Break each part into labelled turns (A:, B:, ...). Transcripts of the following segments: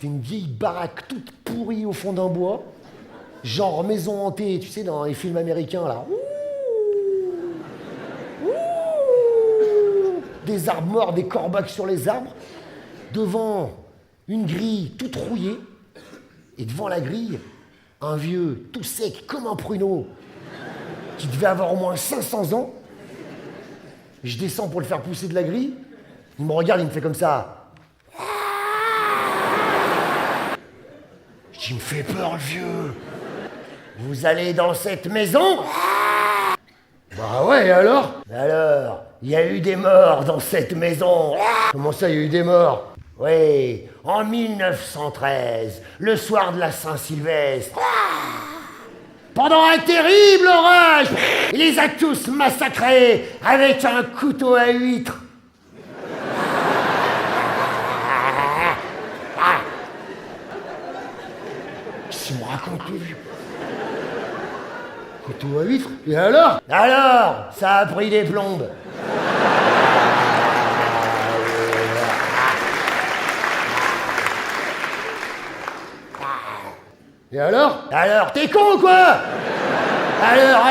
A: C'est une vieille baraque toute pourrie au fond d'un bois, genre maison hantée, tu sais, dans les films américains, là. Des arbres morts, des corbacs sur les arbres. Devant, une grille toute rouillée. Et devant la grille, un vieux tout sec comme un pruneau, qui devait avoir au moins 500 ans. Je descends pour le faire pousser de la grille. Il me regarde, il me fait comme ça. Il me fait peur, le vieux. Vous allez dans cette maison? Bah ouais, alors? Alors, il y a eu des morts dans cette maison. Comment ça, il y a eu des morts? Oui, en 1913, le soir de la Saint-Sylvestre. Pendant un terrible orage, il les a tous massacrés avec un couteau à huître. Qu'est-ce qu'il me raconte, le vieux? Couteau à huître? Et alors? Alors, ça a pris des plombes. Et alors? Alors, t'es con ou quoi? Alors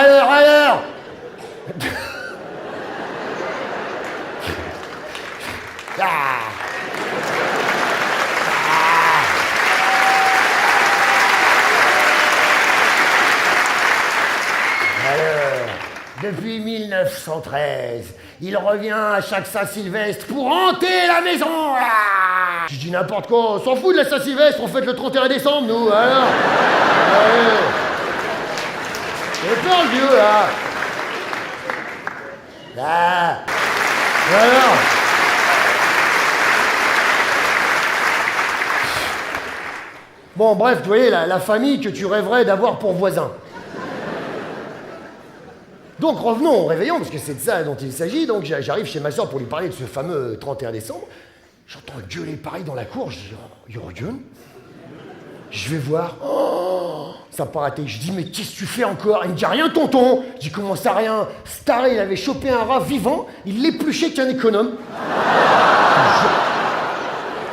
A: Ah. Depuis 1913, il revient à chaque Saint-Sylvestre pour hanter la maison. Je dis n'importe quoi, on s'en fout de la Saint-Sylvestre, on fête le 31 décembre, nous, alors. J'ai peur, le vieux, là. Alors. Bon, bref, tu voyais, la famille que tu rêverais d'avoir pour voisin. Donc revenons au réveillon, parce que c'est de ça dont il s'agit. Donc j'arrive chez ma soeur pour lui parler de ce fameux 31 décembre. J'entends gueuler pareil dans la cour. Je dis, oh, Jürgen. Je vais voir. Oh, ça n'a pas raté. Je dis, mais qu'est-ce que tu fais encore? Il me dit, rien, tonton. Je dis, comment ça, rien? Staré, il avait chopé un rat vivant, il l'épluchait qu'un économe.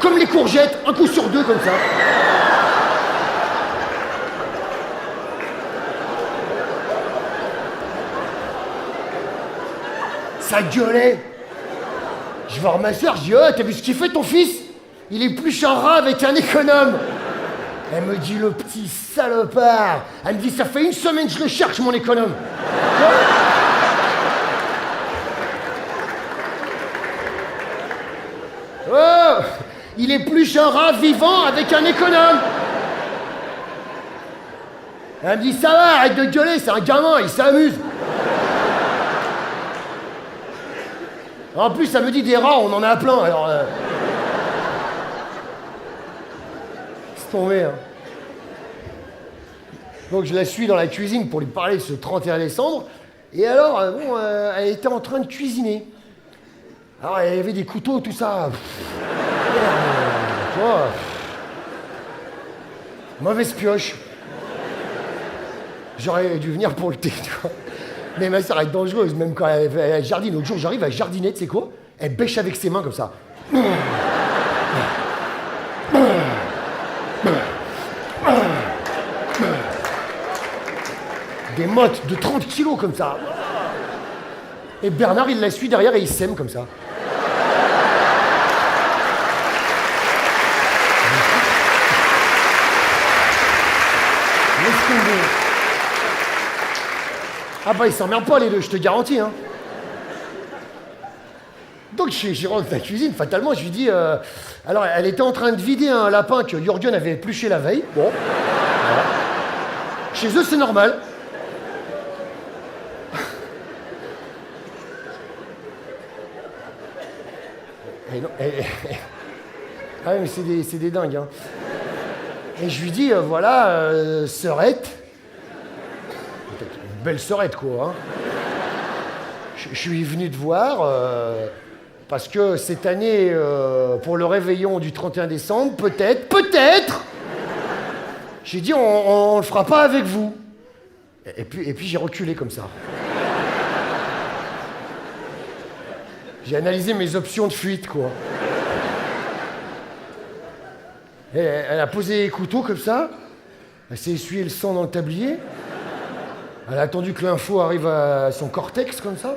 A: Comme les courgettes, un coup sur deux, comme ça. Ça gueulait. Je vais voir ma soeur, je dis, oh, t'as vu ce qu'il fait ton fils? Il épluche un rat avec un économe. Elle me dit, le petit salopard. Elle me dit, ça fait une semaine que je le cherche, mon économe. Oh, il épluche un rat vivant avec un économe. Elle me dit, ça va, arrête de gueuler, c'est un gamin, il s'amuse. En plus, ça me dit des rats, on en a plein, alors... C'est tombé, hein. Donc je la suis dans la cuisine pour lui parler de ce 31 décembre. Et alors, elle était en train de cuisiner. Alors, il y avait des couteaux, tout ça. Mauvaise pioche. J'aurais dû venir pour le thé, tu vois. Mais ma soeur est dangereuse, même quand elle jardine. L'autre jour, j'arrive à jardiner, tu sais quoi? Elle bêche avec ses mains comme ça. Des mottes de 30 kilos comme ça. Et Bernard, il la suit derrière et il sème comme ça. Laisse tomber. Ah bah ils s'emmerdent pas les deux, je te garantis, hein. Donc je rentre dans la cuisine, fatalement, je lui dis... alors, elle était en train de vider un lapin que Jürgen avait épluché la veille. Bon. Voilà. Chez eux, c'est normal. Ah ouais, mais c'est des dingues, hein. Et je lui dis, voilà, sœurette. Une belle sœurette, quoi, hein. Je suis venu te voir parce que cette année, pour le réveillon du 31 décembre, peut-être, j'ai dit on le fera pas avec vous. Et puis j'ai reculé comme ça. J'ai analysé mes options de fuite, quoi. Elle a posé les couteaux comme ça. Elle s'est essuyé le sang dans le tablier. Elle a attendu que l'info arrive à son cortex comme ça.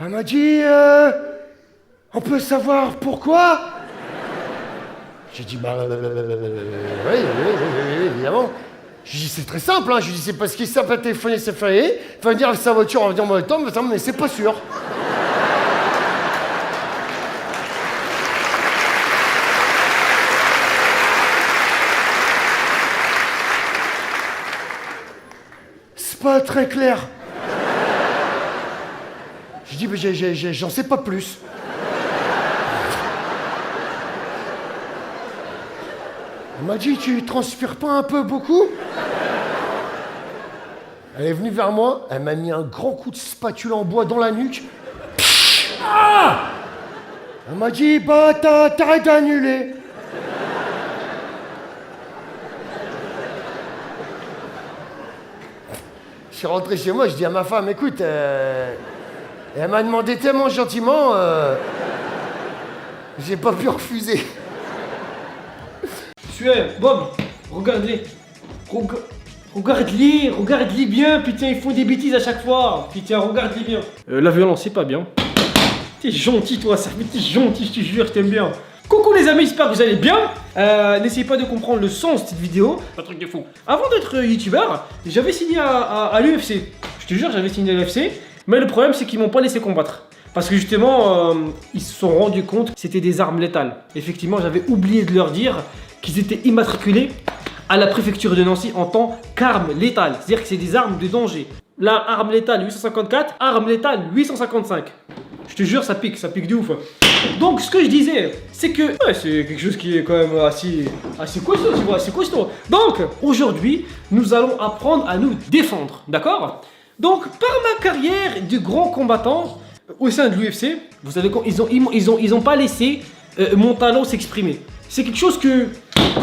A: Elle m'a dit on peut savoir pourquoi? J'ai dit oui, évidemment. J'ai dit c'est très simple, hein. Je lui dis c'est parce qu'il s'est pas téléphoné, c'est fait. Il va dire avec sa voiture, on va dire en même temps, mais c'est pas sûr. C'est pas très clair. Je dis mais j'en sais pas plus. Elle m'a dit tu transpires pas un peu beaucoup? Elle est venue vers moi, elle m'a mis un grand coup de spatule en bois dans la nuque. Ah! Elle m'a dit bah t'arrêtes d'annuler. Je suis rentré chez moi, je dis à ma femme écoute, et elle m'a demandé tellement gentiment, j'ai pas pu refuser.
B: Bob, regarde-les. Regarde-les bien, putain, ils font des bêtises à chaque fois. Putain, regarde-les bien. La violence, c'est pas bien. T'es gentil, toi, ça t'es gentil, je te jure, je t'aime bien. Coucou les amis, j'espère que vous allez bien. N'essayez pas de comprendre le sens de cette vidéo. Un truc de fou. Avant d'être youtubeur, j'avais signé à l'UFC. Je te jure, j'avais signé à l'UFC. Mais le problème, c'est qu'ils m'ont pas laissé combattre. Parce que justement, ils se sont rendus compte que c'était des armes létales. Effectivement, j'avais oublié de leur dire qu'ils étaient immatriculés à la préfecture de Nancy en tant qu'armes létales. C'est-à-dire que c'est des armes de danger. Là, arme létale 854, arme létale 855. Je te jure, ça pique de ouf. Donc, ce que je disais, c'est que ouais, c'est quelque chose qui est quand même assez costaud, tu vois, assez costaud. Donc, aujourd'hui, nous allons apprendre à nous défendre, d'accord? Donc, par ma carrière de grand combattant au sein de l'UFC, vous savez quoi, ils ont pas laissé mon talent s'exprimer. C'est quelque chose que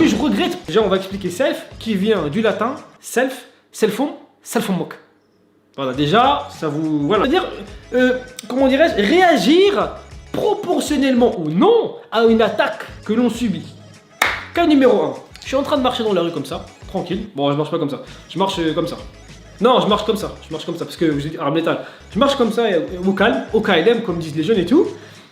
B: je regrette. Déjà, on va expliquer self, qui vient du latin self, selfon, selfomok. Voilà, déjà, ça vous... Voilà. C'est-à-dire, comment dirais-je, réagir proportionnellement ou non à une attaque que l'on subit. Cas numéro 1. Je suis en train de marcher dans la rue comme ça, tranquille. Bon, je marche pas comme ça. Je marche comme ça. Non, je marche comme ça. Je marche comme ça parce que vous êtes arme létale. Je marche comme ça, au calme, au KLM, comme disent les jeunes et tout.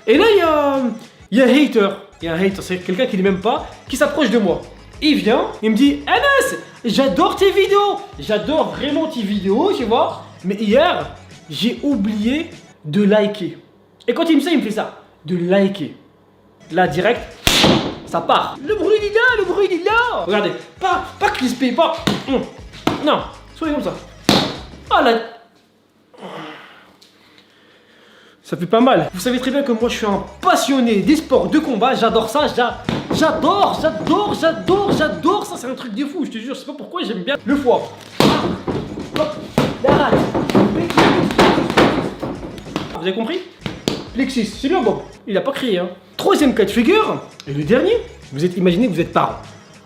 B: Et là, il y a un hater. Il y a un hater, c'est quelqu'un qui n'est même pas, qui s'approche de moi. Il vient, il me dit Anas, j'adore tes vidéos. J'adore vraiment tes vidéos, tu vois. Mais hier, j'ai oublié de liker. Et quand il me dit ça, il me fait ça. De liker. Là, direct, ça part. Le bruit il est là, le bruit il est là. Regardez, pas crispé, pas... Non, soyez comme ça. Ah là... Ça fait pas mal. Vous savez très bien que moi je suis un passionné des sports de combat. J'adore ça, j'adore ça. C'est un truc de fou, je te jure. Je sais pas pourquoi j'aime bien le foie. Vous avez compris? Plexus, c'est bien Bob. Il a pas crié hein. Troisième cas de figure, et le dernier, imaginez que vous êtes parent.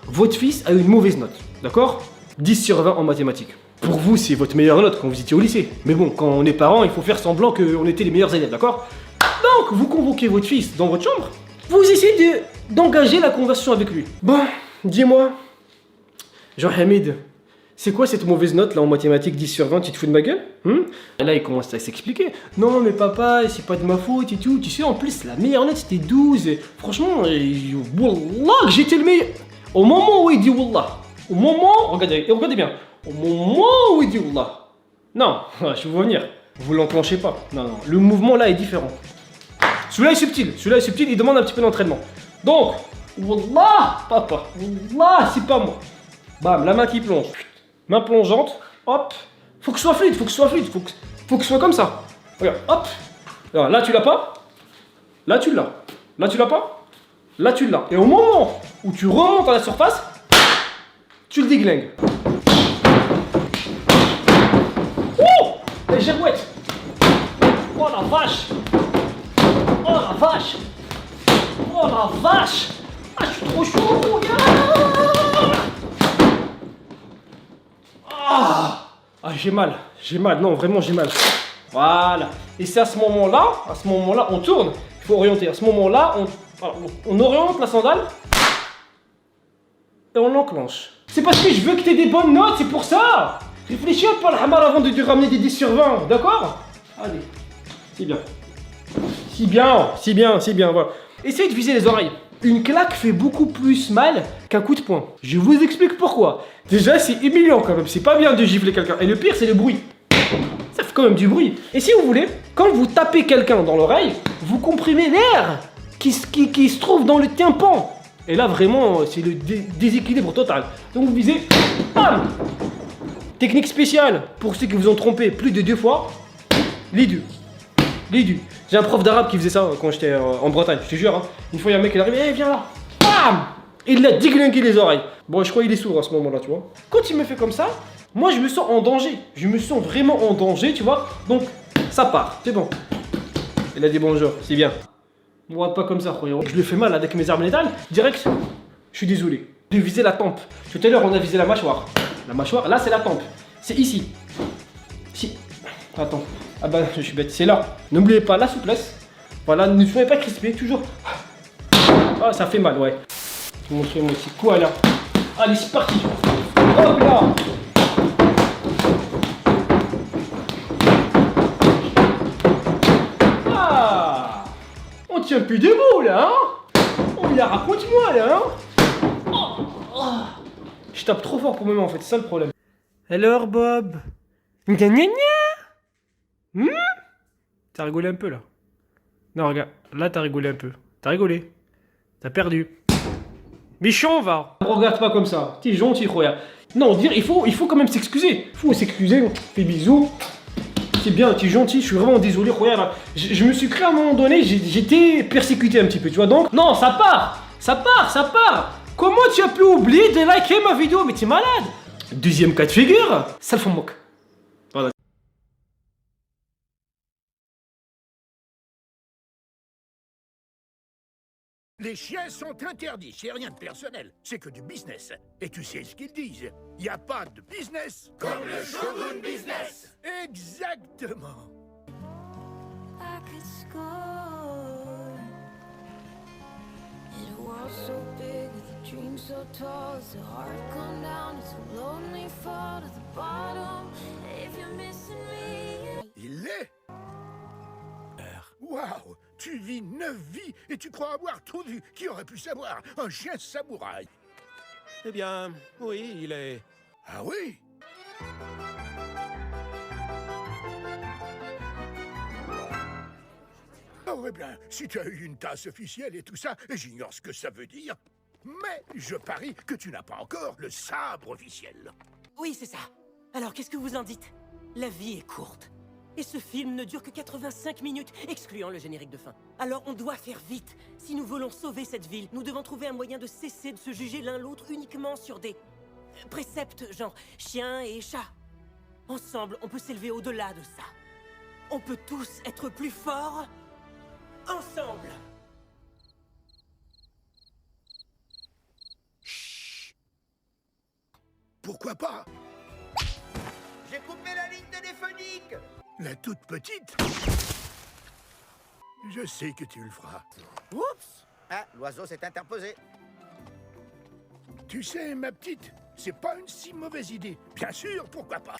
B: Votre fils a une mauvaise note, d'accord? 10 sur 20 en mathématiques. Pour vous, c'est votre meilleure note quand vous étiez au lycée. Mais bon, quand on est parent, il faut faire semblant qu'on était les meilleurs élèves, d'accord? Donc, vous convoquez votre fils dans votre chambre, vous essayez d'engager la conversation avec lui. Bon, dis-moi, Jean-Hamid, c'est quoi cette mauvaise note là en mathématiques 10 sur 20, tu te fous de ma gueule? Et là, il commence à s'expliquer. Non, mais papa, c'est pas de ma faute et tout. Tu sais, en plus, la meilleure note c'était 12. Et franchement, Wallah, j'étais le meilleur. Au moment où il dit Wallah, au moment, regardez bien. Au moment où il dit Wallah. Non, je vais vous venir. Vous l'enclenchez pas. Non, le mouvement là est différent. Celui-là est subtil, il demande un petit peu d'entraînement. Donc, Wallah, papa, Wallah, c'est pas moi. Bam, la main qui plonge. Main plongeante, hop. Faut que ce soit fluide, faut que ce soit comme ça. Regarde, hop. Alors, là, tu l'as pas. Là, tu l'as. Là, tu l'as pas. Là, tu l'as. Et au moment où tu remontes à la surface, tu le déglingues. Les girouettes. Oh la vache. Oh la vache. Oh la vache. Ah, je suis trop chaud. Ah, j'ai mal. Non, vraiment, j'ai mal. Voilà. Et c'est à ce moment-là, on tourne. Il faut orienter. À ce moment-là, on oriente la sandale et on l'enclenche. C'est parce que je veux que tu aies des bonnes notes, c'est pour ça. Réfléchis un peu à la hamar avant de te ramener des 10 sur 20, d'accord? Allez, c'est bien. C'est bien, voilà. Essaye de viser les oreilles. Une claque fait beaucoup plus mal qu'un coup de poing. Je vous explique pourquoi. Déjà, c'est humiliant quand même, c'est pas bien de gifler quelqu'un. Et le pire, c'est le bruit. Ça fait quand même du bruit. Et si vous voulez, quand vous tapez quelqu'un dans l'oreille, vous comprimez l'air qui se trouve dans le tympan. Et là, vraiment, c'est le déséquilibre total. Donc vous visez, bam! Technique spéciale, pour ceux qui vous ont trompé plus de 2 fois, les deux. J'ai un prof d'arabe qui faisait ça quand j'étais en Bretagne, je te jure. Hein. Une fois, il y a un mec qui est arrivé, hey, viens là, bam! Il l'a déglingué les oreilles. Bon, je crois qu'il est sourd à ce moment-là, tu vois. Quand il me fait comme ça, moi, je me sens en danger. Je me sens vraiment en danger, tu vois. Donc, ça part, c'est bon. Il a dit bonjour, c'est bien. Ne regarde pas comme ça, frérot. Je le fais mal avec mes armes létales, direct, je suis désolé. De viser la tempe. Tout à l'heure, on a visé la mâchoire. La mâchoire, là, c'est la tempe. C'est ici. Si. Attends. Ah bah, je suis bête. C'est là. N'oubliez pas la souplesse. Voilà, ne soyez pas crispé, toujours. Ah, ça fait mal, ouais. Montrez-moi aussi. Quoi, là? Allez, c'est parti. Hop là. Ah. On tient plus debout, là, hein? Oh, la raconte-moi, là, hein? Oh. Je tape trop fort pour moi, en fait. C'est ça le problème. Alors, Bob? Gna gna gna. T'as rigolé un peu là. Non, regarde, là t'as rigolé un peu. T'as rigolé. T'as perdu. Bichon, va. Regarde pas comme ça. T'es gentil, regarde. Non, dire, il faut quand même s'excuser. Il faut s'excuser. Fais bisous. C'est bien, t'es gentil. Je suis vraiment désolé, regarde. Je me suis cru à un moment donné, j'étais persécuté un petit peu, tu vois. Donc, non, ça part. Comment tu as pu oublier de liker ma vidéo? Mais t'es malade. Deuxième cas de figure. Ça le fait moque. Voilà.
C: Les chiens sont interdits, c'est rien de personnel, c'est que du business. Et tu sais ce qu'ils disent, y a pas de business comme le Shogun Business. Exactement.
D: I could score. It was so big, with a dream so tall, it's a heart gone down, it's a lonely fall to the bottom. If you're missing me,
C: Il l'est. Waouh, tu vis 9 vies et tu crois avoir tout vu. Qui aurait pu savoir? Un chien samouraï.
E: Eh bien, oui, il est...
C: Ah oui? Ah ouais bien, si tu as eu une tasse officielle et tout ça, j'ignore ce que ça veut dire. Mais je parie que tu n'as pas encore le sabre officiel.
F: Oui, c'est ça. Alors, qu'est-ce que vous en dites? La vie est courte. Et ce film ne dure que 85 minutes, excluant le générique de fin. Alors on doit faire vite. Si nous voulons sauver cette ville, nous devons trouver un moyen de cesser de se juger l'un l'autre uniquement sur des préceptes genre chien et chat. Ensemble, on peut s'élever au-delà de ça. On peut tous être plus forts ensemble.
C: Pourquoi pas?
E: J'ai coupé la ligne téléphonique.
C: La toute petite? Je sais que tu le feras.
E: Oups. Ah, l'oiseau s'est interposé.
C: Tu sais, ma petite, c'est pas une si mauvaise idée. Bien sûr, pourquoi pas?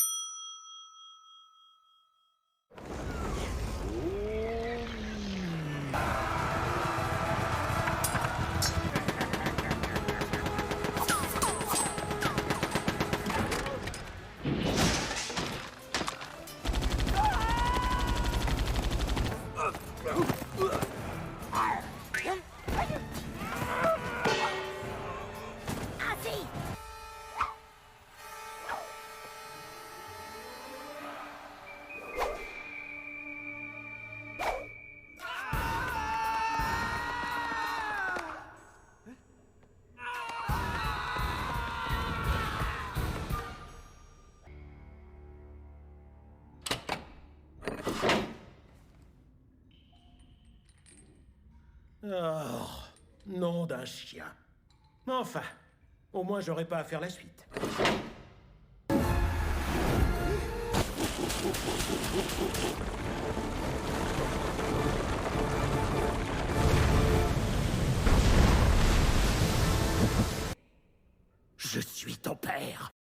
E: Oh, nom d'un chien. Enfin, au moins j'aurais pas à faire la suite.
C: Je suis ton père.